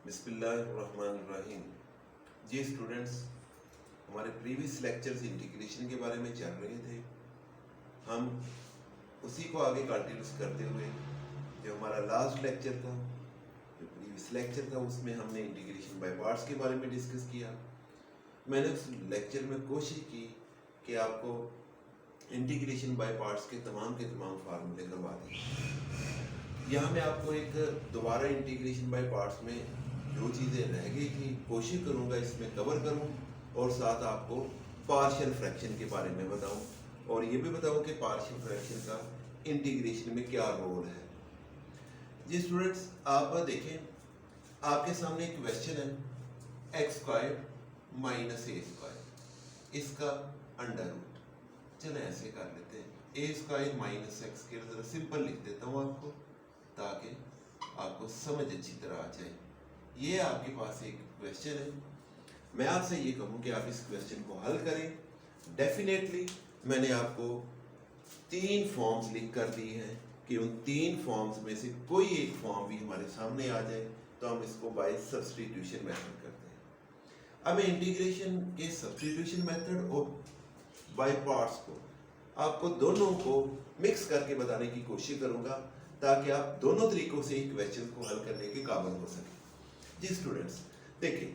बिस्मिल्लाहिर्रहमानिर्रहीम। जी स्टूडेंट्स, हमारे previous lectures integration के बारे में चल रहे थे। हम उसी को आगे कंटिन्यूस करते हुए जो हमारा लास्ट लेक्चर था, जो प्रीवियस लेक्चर था, उसमें हमने इंटीग्रेशन बाय पार्ट्स के बारे में डिस्कस किया। मैंने उस लेक्चर में कोशिश की कि आपको इंटीग्रेशन बाय पार्ट्स के तमाम फार्मूले करवा दें। यहाँ मैं आपको एक दोबारा इंटीग्रेशन बाय पार्ट्स में जो चीज़ें रह गई थी कोशिश करूँगा इसमें कवर करूँ, और साथ आपको पार्शियल फ्रैक्शन के बारे में बताऊँ, और ये भी बताऊँ कि पार्शियल फ्रैक्शन का इंटीग्रेशन में क्या रोल है। जी स्टूडेंट्स, आप देखें, आपके सामने एक क्वेश्चन है एक्स स्क्वायर माइनस ए स्क्वायर, इसका अंडर रूट। चलो ऐसे कर लेते हैं, ए स्क्वायर माइनस एक्स स्क्वायर, जरा सिंपल लिख देता हूँ आपको ताकि आपको समझ अच्छी तरह आ जाए। ये आपके पास एक क्वेश्चन है, मैं आपसे ये कहूँ कि आप इस क्वेश्चन को हल करें। डेफिनेटली मैंने आपको 3 फॉर्म्स लिख कर दी हैं कि उन 3 फॉर्म्स में से कोई एक फॉर्म भी हमारे सामने आ जाए तो हम इसको बाय सब्स्टिट्यूशन मेथड करते हैं। अब मैं इंटीग्रेशन के सब्स्टिट्यूशन मेथड और बाय पार्ट्स को आपको दोनों को मिक्स करके बताने की कोशिश करूंगा ताकि आप दोनों तरीकों से एक क्वेश्चन को हल करने के काबिल हो सके। जी स्टूडेंट्स, देखिए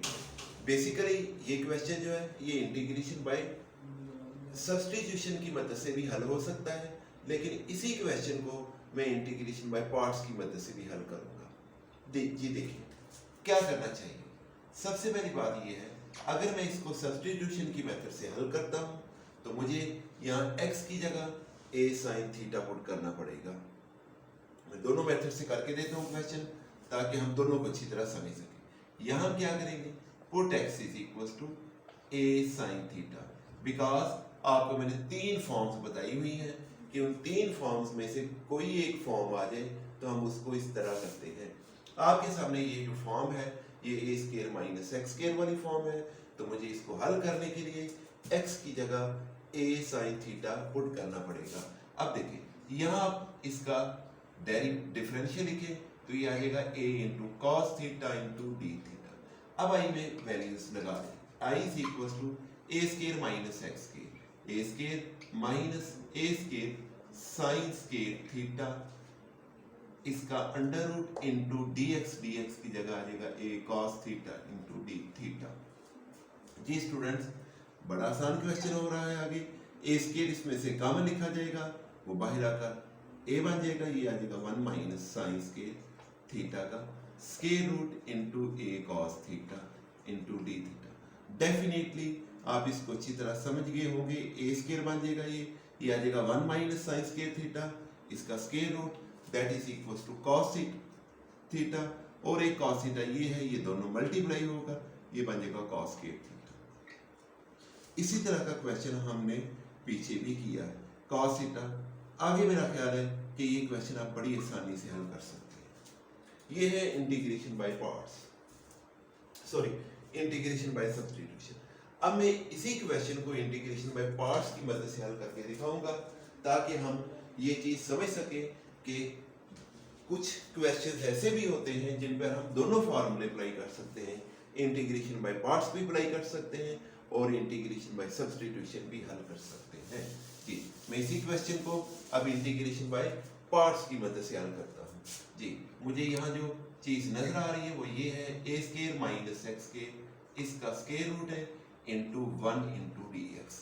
बेसिकली ये क्वेश्चन जो है ये इंटीग्रेशन बाय सब्स्टिट्यूशन की मदद से भी हल हो सकता है, लेकिन इसी क्वेश्चन को मैं इंटीग्रेशन बाय पार्ट्स की मदद से भी हल करूंगा। जी देखिए क्या करना चाहिए। सबसे पहली बात ये है, अगर मैं इसको सब्स्टिट्यूशन की मेथड से हल करता हूं तो मुझे यहाँ x की जगह a sin थीटा पुट करना पड़ेगा। मैं दोनों मेथड से करके देता हूँ क्वेश्चन ताकि हम दोनों को अच्छी तरह समझ सकें। यहाँ क्या करेंगे, put x is equal to a sin theta, because आपको मैंने 3 फॉर्म्स बताई हुई हैं कि उन 3 फॉर्म्स में से कोई एक फॉर्म आ जाए तो हम उसको इस तरह करते हैं। आपके सामने ये जो फॉर्म है ये a square minus x square वाली फॉर्म है, तो मुझे इसको हल करने के लिए x की जगह a sin थीटा पुट करना पड़ेगा। अब देखिए यहाँ आप इसका डिफरेंशियल लिखे तो ये आएगा a into cos theta into D theta. अब आई में वैल्यूज लगा दें, i is equal to a square minus x square, a square minus a square sine square theta, इसका अंडर रूट इंटू dx की जगह आ जाएगा a cos theta into D theta. जी स्टूडेंट्स, बड़ा आसान क्वेश्चन हो रहा है। आगे a स्क्वायर इसमें से कॉमन लिखा जाएगा, वो बाहर आकर a बन जाएगा, ये आ जाएगा 1 माइनस साइन स्क्वायर थीटा का square root into a cos theta into D theta. Definitely आप इसको अच्छी तरह समझ गए होंगे। a स्क्वायर बन जाएगा, ये आ जाएगा 1 माइनस साइन स्क्वायर थीटा, इसका square root that is equal to cos theta, और एक कॉस थीटा ये है, ये दोनों मल्टीप्लाई होगा, ये बन जाएगा कॉस स्क्वायर थीटा। इसी तरह का क्वेश्चन हमने पीछे भी किया है, कॉस थीटा। आगे मेरा ख्याल है कि ये क्वेश्चन आप बड़ी आसानी से हल कर सकते हैं। ये है integration by parts, sorry integration by substitution. अब मैं इसी क्वेश्चन को इंटीग्रेशन बाय पार्ट्स की मदद से हल करके दिखाऊंगा ताकि हम ये चीज समझ सके कि कुछ क्वेश्चन ऐसे भी होते हैं जिन पर हम दोनों फार्मूले अप्लाई कर सकते हैं, इंटीग्रेशन बाय पार्ट्स भी अप्लाई कर सकते हैं और इंटीग्रेशन बाय सब्स्टिट्यूशन भी हल कर सकते हैं। जी मैं इसी क्वेश्चन को अब इंटीग्रेशन बाय पार्ट्स की मदद से हल करता हूँ। जी मुझे यहाँ जो चीज नजर आ रही है वो ये है, a square minus x square, इसका स्क्वायर रूट है इंटू 1 इंटू dx।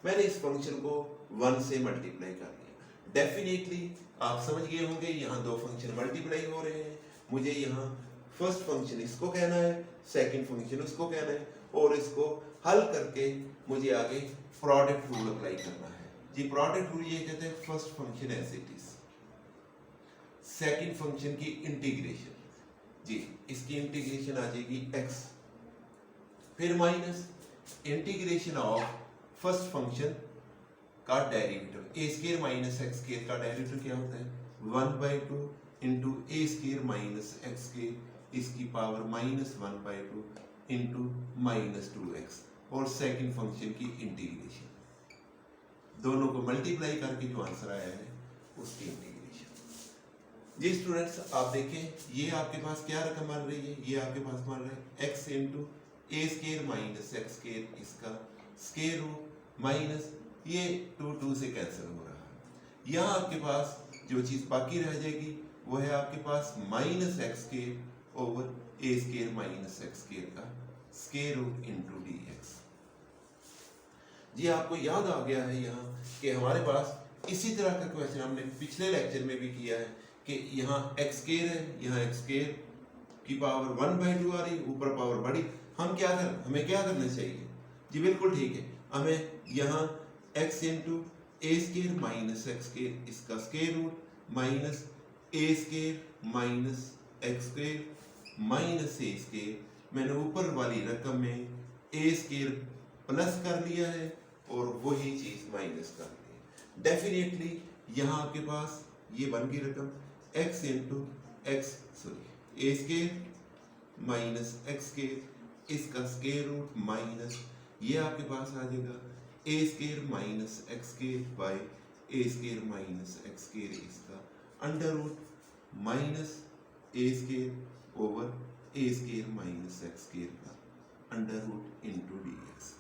मैंने इस फंक्शन को 1 से मल्टीप्लाई कर लिया। डेफिनेटली आप समझ गए होंगे यहाँ दो फंक्शन मल्टीप्लाई हो रहे हैं, मुझे यहाँ फर्स्ट फंक्शन इसको कहना है, सेकंड फंक्शन उसको कहना है, और इसको हल करके मुझे आगे प्रोडक्ट रूल अप्लाई करना है। जी प्रोडक्ट रूल ये कहते हैं first function as it is, second function की इंटीग्रेशन, जी इसकी इंटीग्रेशन आ जाएगी x, फिर minus integration of first function का derivative, a square minus x square का डेरिवेटिव क्या होता है 1/2 into a square minus x square, इसकी पावर -1/2 इंटू -2x, और सेकंड फंक्शन की इंटीग्रेशन, दोनों को मल्टीप्लाई करके जो आंसर आया है उसकी इंटीग्रेशन। जी स्टूडेंट्स आप देखें ये आपके पास क्या रकम मान रही है, ये आपके पास मान रहा है x इंटू ए स्केयर माइनस एक्स स्केयर, इसका स्केयर रूट माइनस ये 2 से कैंसिल हो रहा है। यहाँ आपके पास जो चीज बाकी रह जाएगी वो है आपके पास minus x square over a square minus x square का square root into D x. जी आपको याद आ गया है यहाँ कि हमारे पास इसी तरह का क्वेश्चन हमने पिछले लेक्चर में भी किया है कि यहाँ एक्स स्केयर है, यहाँ एक्स स्केयर की पावर 1/2 आ रही, ऊपर पावर बड़ी, हमें क्या करना चाहिए? जी बिल्कुल ठीक है, हमें यहाँ x इंटू ए स्केयर माइनस एक्स स्केयर इसका square root minus a square minus x square minus a square, मैंने ऊपर वाली रकम में ए स्केयर प्लस कर लिया है और वही चीज माइनस कर ली है। डेफिनेटली यहाँ आपके पास ये बन गई रकम x इंटू ए स्केयर माइनस एक्स स्केयर इसका स्केयर रूट माइनस ये आपके पास आ जाएगा a square minus x square by a square minus x square इसका under root minus a square over a square minus x square का under root into D x.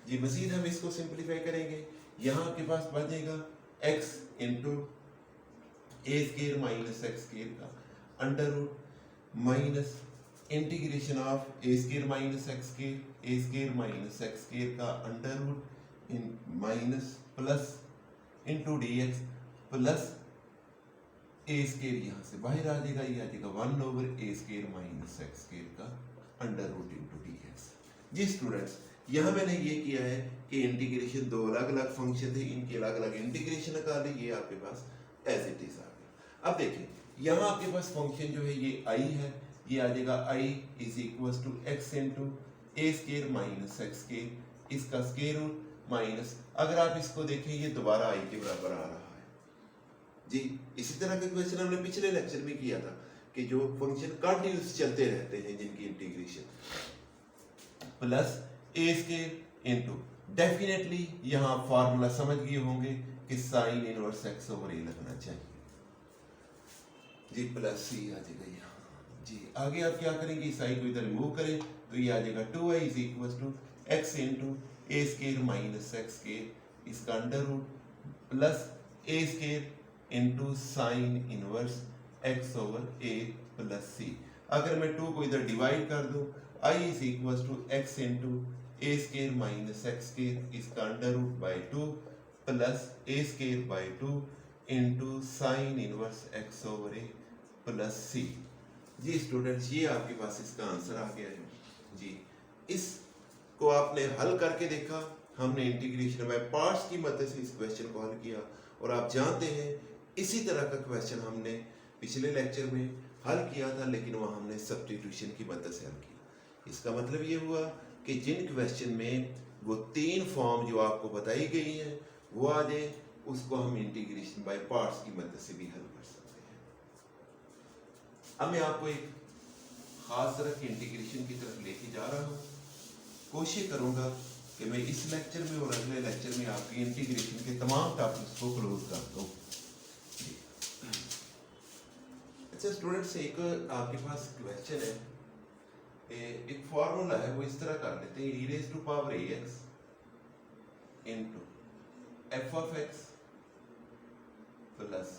जी मजीद हम इसको सिंप्लीफाई करेंगे, यहाँ आपके पास बच जाएगा x इंटू ए स्केयर माइनस एक्स स्केयर का under root minus integration of a square minus x square minus x square का under root in minus plus into D x plus a square यहाँ से बाहर आ जाएगा, ये आ जाएगा 1 over a square minus x square का under root into D x. जी स्टूडेंट्स यहाँ मैंने ये किया है कि इंटीग्रेशन दो अलग अलग फंक्शन थे, इनके अलग अलग इंटीग्रेशन निकाले, ये आपके पास एज इट इज आ गया। अब देखिए यहाँ आपके पास फंक्शन जो है ये i है, ये आ जाएगा i is equal to x into A square minus x square इसका स्केयर रूट माइनस, अगर आप इसको देखें ये दोबारा i के बराबर आ रहा है। जी इसी तरह का क्वेश्चन हमने पिछले लेक्चर में किया था कि जो फंक्शन कंटिन्यूस चलते रहते हैं जिनकी integration plus a square into, definitely यहाँ फार्मूला समझ गए होंगे कि साइन इनवर्स एक्स ओवर ए लगना चाहिए। जी प्लस सी आ जाएगा यहाँ। जी आगे आप क्या करेंगे, इस आई को इधर रिमूव करें तो ये आ जाएगा 2i is equal to x into A square minus x square इसका under root plus a square into sine inverse x over a plus c. अगर मैं 2 को इधर डिवाइड कर दूं i is equal to x into A square minus x square इसका under root by 2 plus a square by 2 into sine inverse x over a plus c. जी students ये आपके पास इसका आंसर आ गया है। जी इसको आपने हल करके देखा, हमने इंटीग्रेशन बाय पार्ट्स की मदद से इस क्वेश्चन को हल किया और आप जानते हैं इसी तरह का क्वेश्चन हमने पिछले लेक्चर में हल किया था, लेकिन वह हमने सब्स्टिट्यूशन की मदद से हल किया। इसका मतलब ये हुआ कि जिन क्वेश्चन में वो 3 फॉर्म जो आपको बताई गई हैं वो आ जाए, उसको हम इंटीग्रेशन बाय पार्ट्स की मदद से भी हल कर सकते हैं। अब मैं आपको एक खास तरह की इंटीग्रेशन की तरफ लेके जा रहा हूँ। कोशिश करूंगा कि मैं इस लेक्चर में और अगले लेक्चर में आपकी इंटीग्रेशन के तमाम टॉपिक्स को क्लोज कर दूँ। अच्छा स्टूडेंट्स एक आपके पास क्वेश्चन है, एक फॉर्मूला है वो इस तरह कर लेते हैं, e raised to power ax into f of x plus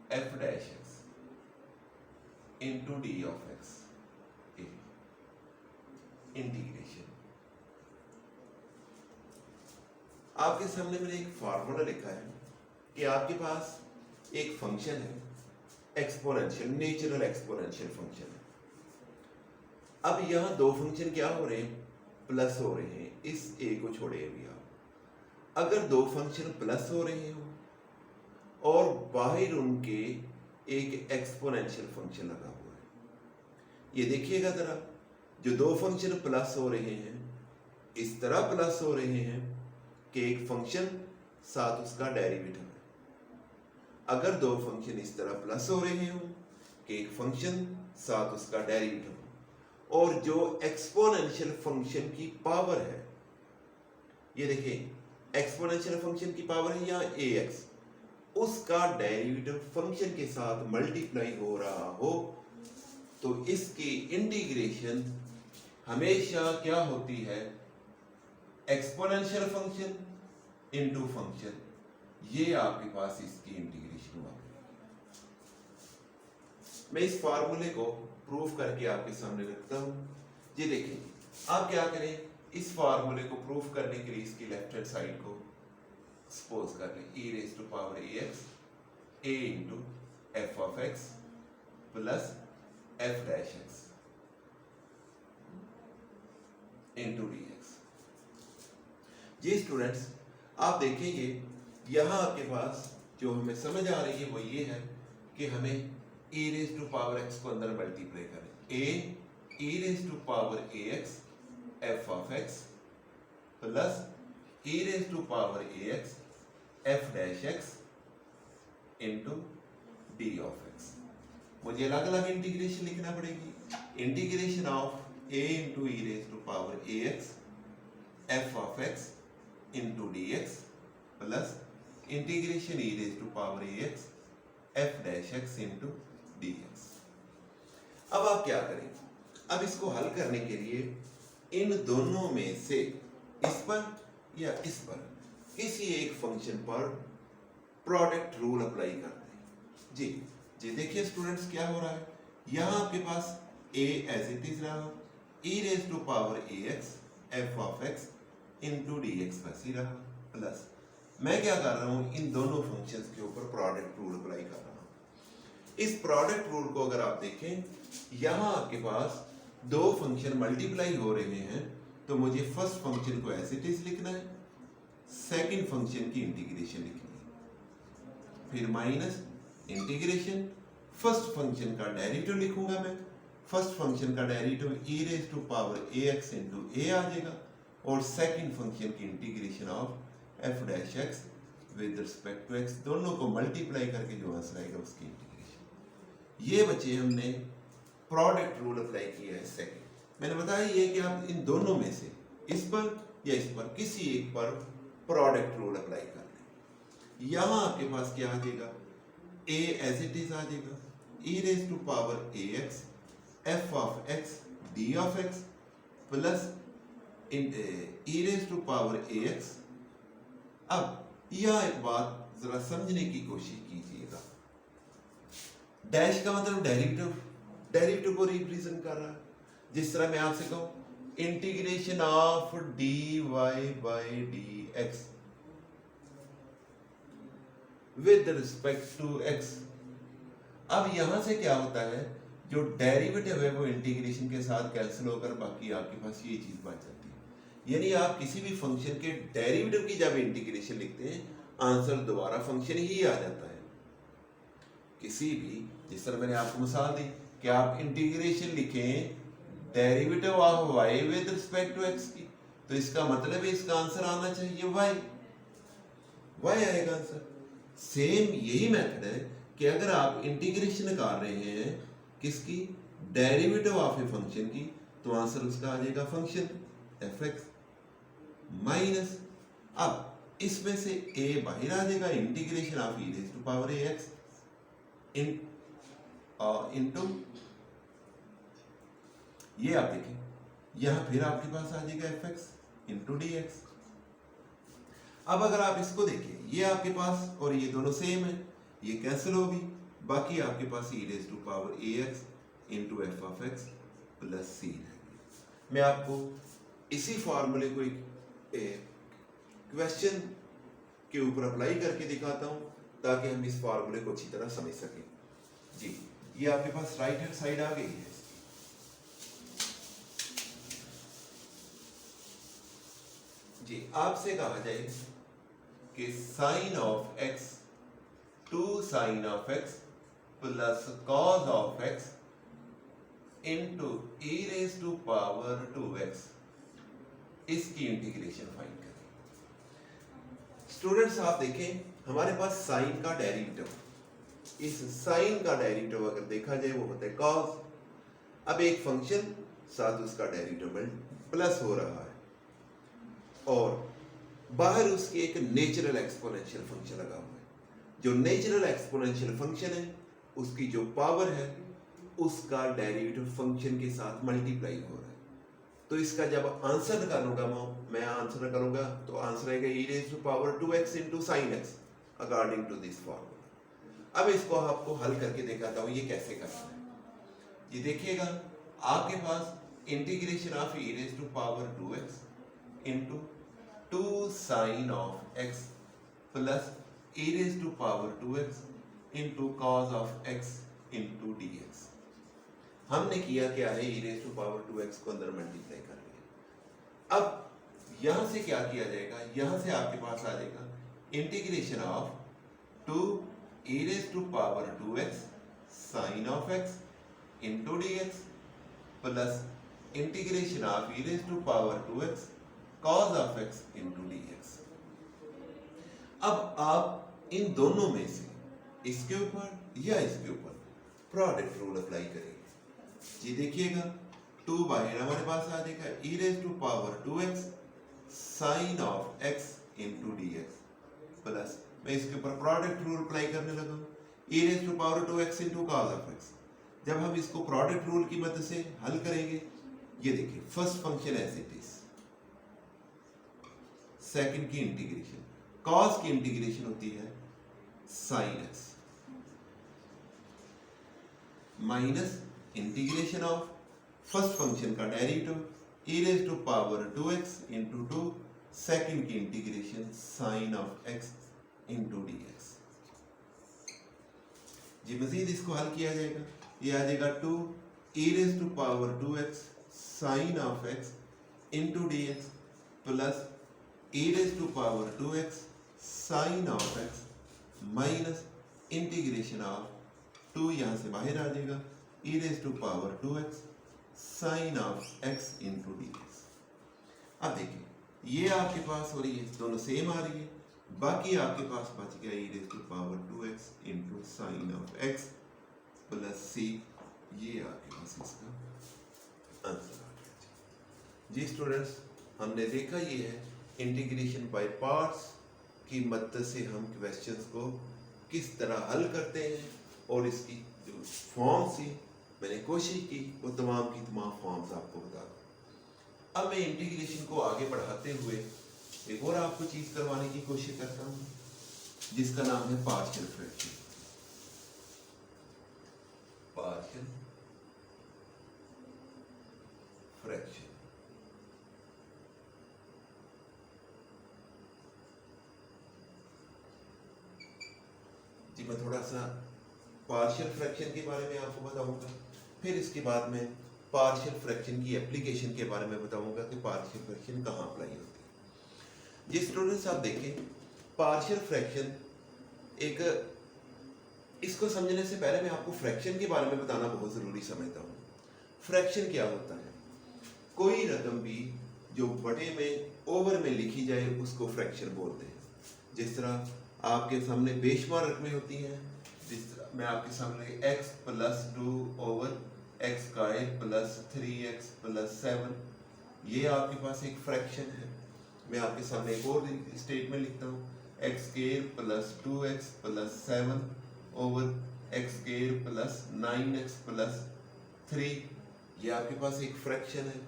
f dash x into d of x integration. आपके सामने मैंने एक फॉर्मूला लिखा है कि आपके पास एक फंक्शन है एक्सपोनेंशियल, नेचुरल एक्सपोनेंशियल फंक्शन है। अब यहाँ दो फंक्शन क्या हो रहे हैं, प्लस हो रहे हैं, इस ए को छोड़े अभी आप। अगर दो फंक्शन प्लस हो रहे हो और बाहर उनके एक एक्सपोनेंशियल फंक्शन लगा हुआ है, ये देखिएगा जरा, जो दो फंक्शन प्लस हो रहे हैं इस तरह प्लस हो रहे हैं कि एक फंक्शन साथ उसका डेरिवेटिव है। अगर दो फंक्शन इस तरह प्लस हो रहे हो कि एक फंक्शन साथ उसका डेरिवेटिव और जो एक्सपोनेंशियल फंक्शन की पावर है, ये देखिए एक्सपोनेंशियल फंक्शन की पावर है यहाँ ax, उसका डेरिवेटिव फंक्शन के साथ मल्टीप्लाई हो रहा हो तो इसकी इंटीग्रेशन हमेशा क्या होती है, एक्सपोनेंशियल फंक्शन इनटू फंक्शन। ये आपके पास इसकी इंटीग्रेशन हुआ। मैं इस फार्मूले को प्रूफ करके आपके सामने रखता हूं। ये देखिए, आप क्या करें, इस फार्मूले को प्रूफ करने के लिए इसकी लेफ्ट हैंड साइड को सपोज कर लें, e raise to power ax a into F of x plus F dash X into D x. जी स्टूडेंट्स, आप देखेंगे यहां आपके पास जो हमें समझ आ रही है वो ये है कि हमें e raise to power x को अंदर मल्टीप्लाई करें, a e raise to power ax f of x plus e raise to power ax f dash x into D of x। मुझे अलग अलग इंटीग्रेशन लिखना पड़ेगी। Integration of a into e raise to power ax f of x into D x plus integration e raise to power ax f dash x into D X. अब आप क्या करें, अब इसको हल करने के लिए इन दोनों में से इस पर या इस पर किसी एक फंक्शन पर प्रोडक्ट रूल अप्लाई करते हैं। जी देखिए स्टूडेंट्स, क्या हो रहा है, यहां आपके पास a एज इट इज रहा, e raise to power ax f of x into D X वैसे रहा, प्लस मैं क्या कर रहा हूं, इन दोनों फंक्शंस के ऊपर प्रोडक्ट रूल अप्लाई कर रहा हूं। इस प्रोडक्ट रूल को अगर आप देखें, यहां आपके पास दो फंक्शन मल्टीप्लाई हो रहे हैं तो मुझे फर्स्ट फंक्शन को एज इट इज लिखना है, सेकंड फंक्शन की इंटीग्रेशन लिखनी है, फिर माइनस इंटीग्रेशन, फर्स्ट फंक्शन का डेरिवेटिव लिखूंगा मैं। फर्स्ट फंक्शन का derivative e raise to power ax into a आ जाएगा और सेकंड फंक्शन की integration of f dash x with respect to x, दोनों को मल्टीप्लाई करके जो आंसर आएगा उसकी इंटीग्रेशन। ये बच्चे हमने प्रोडक्ट रूल अप्लाई किया है सेकंड। मैंने बताया ये कि आप इन दोनों में से इस पर या इस पर किसी एक पर प्रोडक्ट रूल अप्लाई कर लें। यहां आपके पास क्या आ जाएगा, a एज इट इज आ जाएगा, e raise to power ax f of x d of x plus e raise to power ax। अब यह एक बात जरा समझने की कोशिश कीजिएगा, डैश का मतलब डेरिवेटिव को रिप्रेजेंट कर रहा है। जिस तरह मैं आपसे कहूं integration of dy by dx with respect to x। अब यहां से क्या होता है, जो डेरिवेटिव है वो इंटीग्रेशन के साथ कैंसिल होकर बाकी आपके पास ये चीज बच जाती है। यानी आप किसी भी फंक्शन के डेरिवेटिव की जब इंटीग्रेशन लिखते हैं, आंसर दोबारा फंक्शन ही आ जाता है। किसी भी, जिस तरह मैंने आपको मिसाल दी कि आप इंटीग्रेशन लिखें derivative of y with respect to x की, तो इसका मतलब है इसका आंसर आना चाहिए y आएगा आंसर। सेम यही मेथड है कि अगर आप इंटीग्रेशन कर रहे हैं किसकी, डेरिवेटिव ऑफ ए फंक्शन की, तो आंसर उसका आ जाएगा फंक्शन fx माइनस, अब इसमें से a बाहर आ जाएगा, integration of e raise to power ax into, ये आप देखें यहां फिर आपके पास आ जाएगा fx इंटू डी एक्स। अब अगर आप इसको देखें, ये आपके पास और ये दोनों सेम है, ये कैंसिल होगी, बाकी आपके पास e raise to power ax into F of x plus c है। मैं आपको इसी फॉर्मूले को एक क्वेश्चन के ऊपर अप्लाई करके दिखाता हूं ताकि हम इस फॉर्मूले को अच्छी तरह समझ सकें। जी, ये आपके पास राइट हैंड साइड आ गई है। जी, आपसे कहा जाए कि sine of x to sine of x plus cos of x into e raise to power 2x, इसकी इंटीग्रेशन फाइंड करें। स्टूडेंट्स आप देखें, हमारे पास साइन का डेरिवेटिव, इस साइन का डेरिवेटिव अगर देखा जाए वो होता है कॉस। अब एक फंक्शन साथ उसका डेरिवेटिव प्लस हो रहा है और बाहर उसके एक नेचुरल एक्सपोनेंशियल फंक्शन लगा हुआ है, जो नेचुरल एक्सपोनेंशियल फंक्शन है उसकी जो पावर है उसका डेरिवेटिव फंक्शन के साथ मल्टीप्लाई हो रहा है। तो इसका जब आंसर निकालूंगा मैं आंसर निकालूंगा तो आंसर आएगा e raised to power 2x into sin x according to this formula. अब इसको आपको हल करके दिखाता हूं ये कैसे करना है। ये देखिएगा आपके पास integration of e raised to power 2x into 2 sin of x plus e raised to power 2x into cos of x into dx। हमने किया क्या है e raised to power 2x को अंदर मल्टीप्लाई कर लिया। अब यहां से क्या किया जाएगा, यहां से आपके पास आ जाएगा integration of 2 e raised to power 2x sin of x into dx plus integration of e raised to power 2x cos of x into dx। अब आप इन दोनों में से इसके ऊपर या इसके ऊपर प्रोडक्ट रूल अप्लाई करेंगे। जी देखिएगा 2 बाहर हमारे पास आ जाएगा e raised to power 2x sin of x into dx plus मैं इसके ऊपर प्रोडक्ट रूल अप्लाई करने लगा e raised to power 2x into cos of x। जब हम इसको प्रोडक्ट रूल की मदद से हल करेंगे, ये देखिए first function as it is, second की इंटीग्रेशन, cos की इंटीग्रेशन होती है sin x minus integration of first function का derivative e raised to power 2x into 2 second की integration sin of x into dx। जी मजीद इसको हल किया जाएगा, ये आ जाएगा 2 e raised to power 2x sin of x into dx plus e raised to power 2x sin of x minus integration of 2 यहां से बाहर आ जाएगा e raised to power 2x sin of x into dx। अब देखिए ये आपके पास हो रही है, दोनों सेम आ रही है, बाकी आपके पास बच गया e raised to power 2x into sin of x plus c। ये आपके पास इसका आंसर आ गया। जी स्टूडेंट्स, हमने देखा ये है इंटीग्रेशन बाय पार्ट्स की मदद से हम क्वेश्चंस को किस तरह हल करते हैं, और इसकी जो फॉर्म थी मैंने कोशिश की वो तमाम की तमाम फॉर्म्स आपको बता दूं। अब मैं इंटीग्रेशन को आगे बढ़ाते हुए एक और आपको चीज करवाने की कोशिश करता हूं जिसका नाम है पार्शियल फ्रैक्शन। पार्शियल फ्रैक्शन जी मैं थोड़ा सा पार्शियल फ्रैक्शन के बारे में आपको बताऊंगा, फिर इसके बाद में पार्शियल फ्रैक्शन की एप्लीकेशन के बारे में बताऊंगा कि पार्शियल फ्रैक्शन कहाँ अप्लाई होती है। जी स्टूडेंट्स, आप देखें पार्शियल फ्रैक्शन एक, इसको समझने से पहले मैं आपको फ्रैक्शन के बारे में बताना बहुत ज़रूरी समझता हूँ। फ्रैक्शन क्या होता है? कोई रकम भी जो बटे में ओवर में लिखी जाए उसको फ्रैक्शन बोलते हैं। जिस तरह आपके सामने बेशुमार रकमें होती हैं, जिस तरह मैं आपके सामने x plus 2 over x square plus 3x plus 7, ये आपके पास एक फ्रैक्शन है। मैं आपके सामने एक और स्टेटमेंट लिखता हूँ x square plus 2x plus 7 over x square plus 9x plus 3, ये आपके पास एक फ्रैक्शन है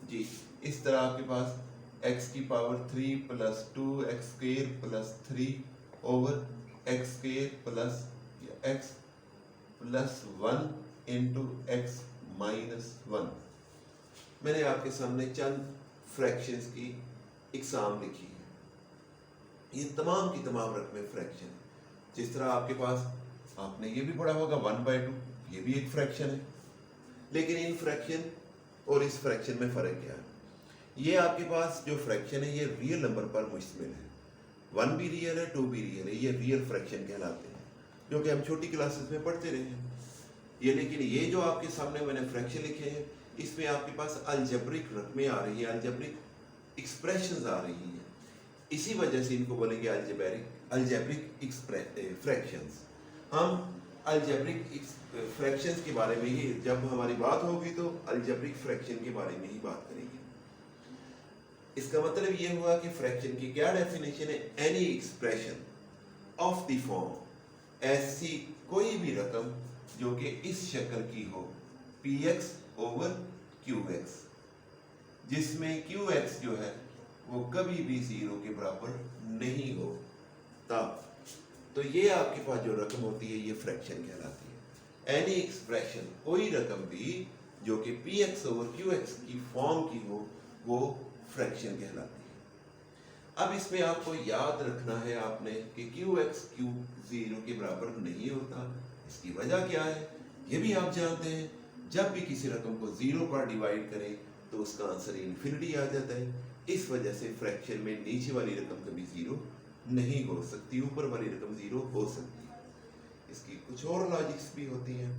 जी। इस तरह आपके पास x की power 3 plus 2 x square plus 3 over x square plus x plus 1 into x minus 1। मैंने आपके सामने चंद फ्रैक्शंस की एग्जाम लिखी है। ये तमाम की तमाम रकमें फ्रैक्शन है। जिस तरह आपके पास आपने ये भी पढ़ा होगा 1/2, ये भी एक फ्रैक्शन है। लेकिन इन फ्रैक्शन और इस फ्रैक्शन में फ़र्क क्या है? ये आपके पास जो फ्रैक्शन है ये रियल नंबर पर मुश्तमिल है। 1 भी रियल है, 2 भी रियल है, ये रियल फ्रैक्शन कहलाते हैं, जो कि हम छोटी क्लासेस में पढ़ते रहे हैं ये। लेकिन ये जो आपके सामने मैंने फ्रैक्शन लिखे हैं, इसमें आपके पास अलजेब्रिक रकमें आ रही हैं, अलजेब्रिक एक्सप्रेशंस आ रही हैं। इसी वजह से इनको बोलेंगे अलजेब्रिक फ्रैक्शंस। हम अलजेब्रिक फ्रैक्शंस के बारे में ही जब हमारी बात होगी तो अलजेब्रिक फ्रैक्शन के बारे में ही बात करेंगे। इसका मतलब ये हुआ कि फ्रैक्शन की क्या डेफिनेशन है? Any expression of the form ऐसी कोई भी रकम जो कि इस शक्ल की हो, px ओवर qx, जिसमें qx जो है वो कभी भी 0 के बराबर नहीं हो, तब तो ये आपके पास जो रकम होती है ये फ्रैक्शन कहलाती है। एनी एक्सप्रेशन, कोई रकम भी जो कि px ओवर qx की फॉर्म की हो वो फ्रैक्शन कहलाती है। अब इसमें आपको याद रखना है आपने कि qx q 0 के बराबर नहीं होता। इसकी वजह क्या है ये भी आप जानते हैं, जब भी किसी रकम को 0 पर डिवाइड करें तो उसका आंसर इन्फिनिटी आ जाता है। इस वजह से फ्रैक्शन में नीचे वाली रकम कभी 0 नहीं हो सकती, ऊपर वाली रकम 0 हो सकती है। इसकी कुछ और लॉजिक्स भी होती हैं,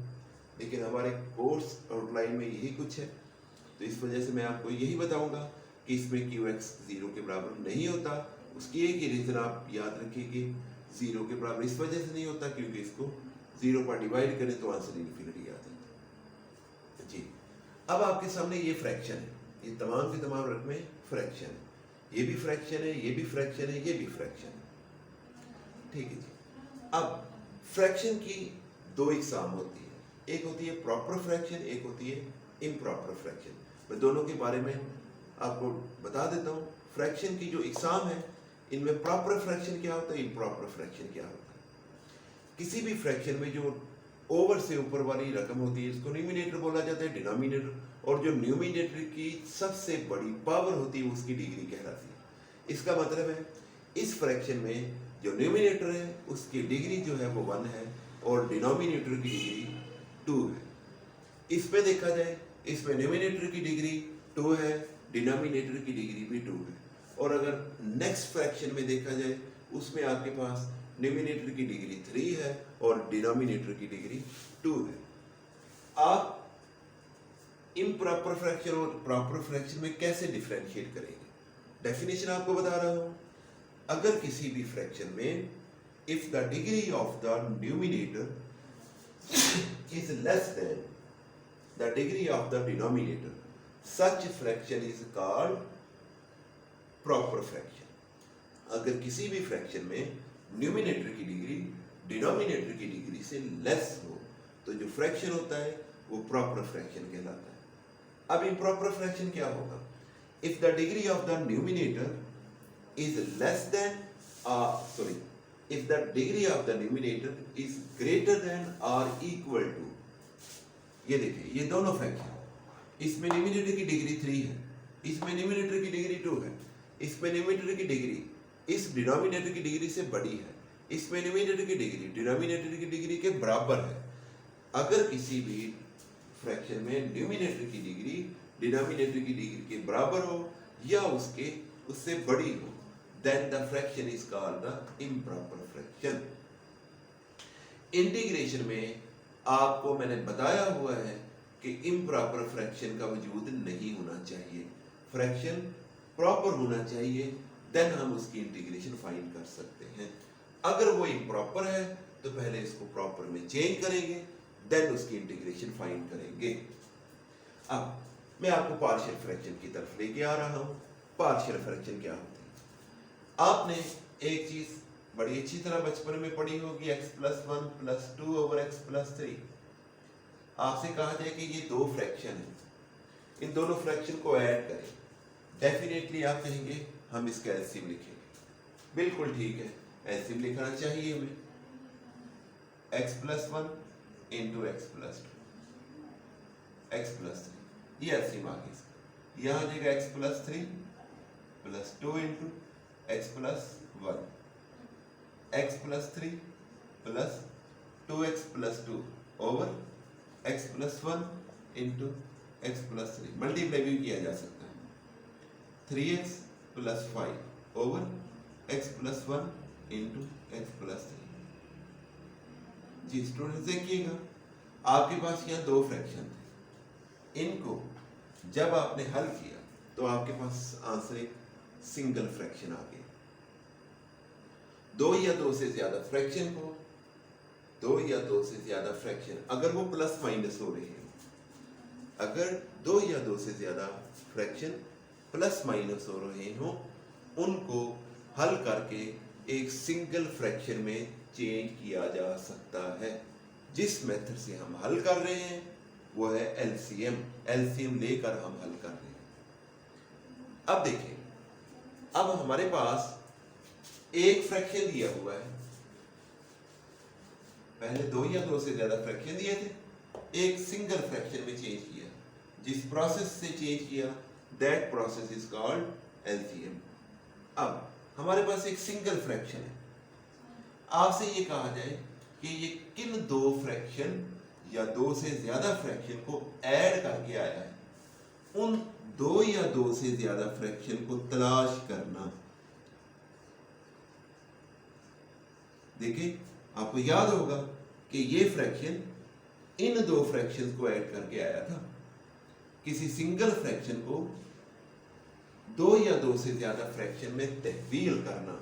लेकिन हमारे कोर्स आउटलाइन में यही कुछ है, तो इस वजह से मैं आपको यही बताऊंगा कि इसमें qx 0 के बराबर नहीं होता। उसकी एक ही रीजन आप याद रखिए कि 0 के बराबर इस वजह से नहीं होता क्योंकि इसको 0 पर डिवाइड करें तो आंसर इन्फिनिटी आ जाता है जी। अब आपके सामने ये फ्रैक्शन है, ये तमाम के तमाम रकमें फ्रैक्शन है, ये भी फ्रैक्शन है, ये भी फ्रैक्शन है, ये भी फ्रैक्शन है, ठीक है जी। अब फ्रैक्शन की दो इकसाम होती है, एक होती है प्रॉपर फ्रैक्शन, एक होती है इम्प्रॉपर फ्रैक्शन। मैं दोनों के बारे में आपको बता देता हूँ। फ्रैक्शन की जो इकसाम है इनमें प्रॉपर फ्रैक्शन क्या होता है, इम्प्रॉपर फ्रैक्शन क्या होता है। किसी भी फ्रैक्शन में जो ओवर से ऊपर वाली रकम होती है इसको न्यूमिनेटर बोला जाता है, डिनोमिनेटर, और जो न्यूमिनेटर की सबसे बड़ी पावर होती है उसकी डिग्री कहलाती है। इसका मतलब है इस फ्रैक्शन में जो न्यूमिनेटर है उसकी डिग्री जो है वो 1 है और डिनोमिनेटर की डिग्री 2 है। इसमें देखा जाए इसमें न्यूमिनेटर की डिग्री 2 है, डिनोमिनेटर की डिग्री भी 2 है। और अगर नेक्स्ट फ्रैक्शन में देखा जाए उसमें आपके पास न्यूमिनेटर की डिग्री 3 है और डिनोमिनेटर की डिग्री 2 है। आप इम्प्रॉपर फ्रैक्शन और प्रॉपर फ्रैक्शन में कैसे डिफरेंशिएट करेंगे, डेफिनेशन आपको बता रहा हूं। अगर किसी भी फ्रैक्शन में if the degree of the numerator is less than the degree of the denominator, such fraction is called proper fraction. अगर किसी भी फ्रैक्शन में न्यूमिनेटर की डिग्री डिनोमिनेटर की डिग्री से लेस हो तो जो फ्रैक्शन होता है वो प्रॉपर फ्रैक्शन कहलाता है। अब इम्प्रॉपर फ्रैक्शन क्या होगा, if the degree of the numerator is less than if the degree of the numerator is greater than or equal to, ये देखिए ये दोनों फ्रैक्शन, इसमें न्यूमिनेटर की डिग्री 3 है, इसमें न्यूमिनेटर की डिग्री 2 है, इसमें न्यूमिनेटर की डिग्री इस डिनोमिनेटर की डिग्री से बड़ी है, इसमें न्यूमिनेटर की डिग्री डिनोमिनेटर की डिग्री के बराबर है। अगर किसी भी फ्रैक्शन में न्यूमिनेटर की डिग्री डिनोमिनेटर की डिग्री के बराबर हो या उससे बड़ी हो, then the fraction is called the improper fraction. Integration में आपको मैंने बताया हुआ है कि इम्प्रॉपर फ्रैक्शन का वजूद नहीं होना चाहिए, फ्रैक्शन प्रॉपर होना चाहिए, देन हम उसकी इंटीग्रेशन फाइंड कर सकते हैं। अगर वो इम्प्रॉपर है तो पहले इसको प्रॉपर में चेंज करेंगे, देन उसकी इंटीग्रेशन फाइंड करेंगे। अब मैं आपको पार्शियल फ्रैक्शन की तरफ लेके आ रहा हूं। पार्शियल फ्रैक्शन क्या होती है, आपने एक चीज बड़ी अच्छी तरह बचपन में पढ़ी होगी, x+1 + 2 / x+3। आपसे कहा जाए कि ये दो फ्रैक्शन है, इन दोनों फ्रैक्शन को ऐड करें, डेफिनेटली आप कहेंगे हम इसका एलसीएम लिखेंगे। बिल्कुल ठीक है, एलसीएम लिखना चाहिए हमें। x+1 × x+2 x+3, ये एलसीएम आ गया इसका। यहां आ जाएगा x+3 + 2 × x+1, x+3 + 2x+2 over x+1 × x+3, multiply भी किया जा सकता है। 3x + 5 over x+1 × x+3। जी स्टूडेंट्स देखिएगा, आपके पास यहाँ दो फ्रैक्शन थे, इनको जब आपने हल किया तो आपके पास आंसर एक सिंगल फ्रैक्शन आ गया। दो या दो से ज्यादा फ्रैक्शन को, दो या दो से ज्यादा फ्रैक्शन अगर वो प्लस माइनस हो रहे हैं, अगर दो या दो से ज्यादा फ्रैक्शन प्लस माइनस हो रहे हो, उनको हल करके एक सिंगल फ्रैक्शन में चेंज किया जा सकता है। जिस मेथड से हम हल कर रहे हैं वो है एलसीएम। एलसीएम लेकर हम हल कर रहे हैं। अब देखिए, अब हमारे पास एक फ्रैक्शन दिया हुआ है, पहले दो या दो से ज्यादा फ्रैक्शन दिए थे, एक सिंगल फ्रैक्शन में चेंज किया। जिस प्रोसेस से चेंज किया that process is called LCM. अब हमारे पास एक सिंगल फ्रैक्शन है, आपसे ये कहा जाए कि ये किन दो फ्रैक्शन या दो से ज्यादा फ्रैक्शन को ऐड करके आया है, उन दो या दो से ज्यादा फ्रैक्शन को तलाश करना। देखिए, आपको याद होगा कि ये फ्रैक्शन इन दो फ्रैक्शंस को ऐड करके आया था। किसी सिंगल फ्रैक्शन को दो या दो से ज्यादा फ्रैक्शन में तब्दील करना,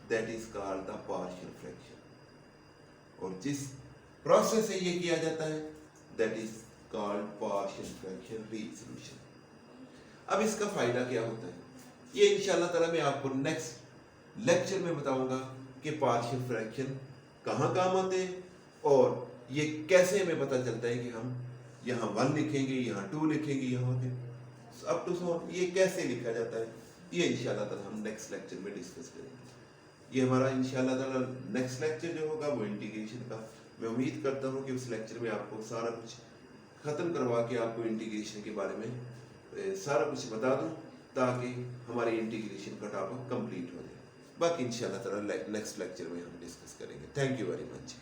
that is called the partial fraction. और जिस प्रोसेस से ये किया जाता है that is called partial fraction resolution. अब इसका फायदा क्या होता है, ये इंशाल्लाह ताला मैं आपको नेक्स्ट लेक्चर में बताऊंगा कि पार्शियल फ्रैक्शन कहाँ काम आते हैं और ये कैसे हमें पता चलता है कि हम यहाँ 1 लिखेंगे, यहाँ 2 लिखेंगे, यहाँ अप टू सो ये कैसे लिखा जाता है, ये इंशाल्लाह ताला हम नेक्स्ट लेक्चर में डिस्कस करेंगे। ये हमारा इंशाल्लाह ताला नेक्स्ट लेक्चर जो होगा वो इंटीग्रेशन का। मैं उम्मीद करता हूँ कि उस लेक्चर में आपको सारा कुछ ख़त्म करवा के आपको इंटीग्रेशन के बारे में सारा कुछ बता दूँ ताकि हमारी इंटीग्रेशन का टॉपिक कंप्लीट हो जाए। बाकी इंशाल्लाह ताला नेक्स्ट लेक्चर में हम डिस्कस करेंगे। Thank you very much.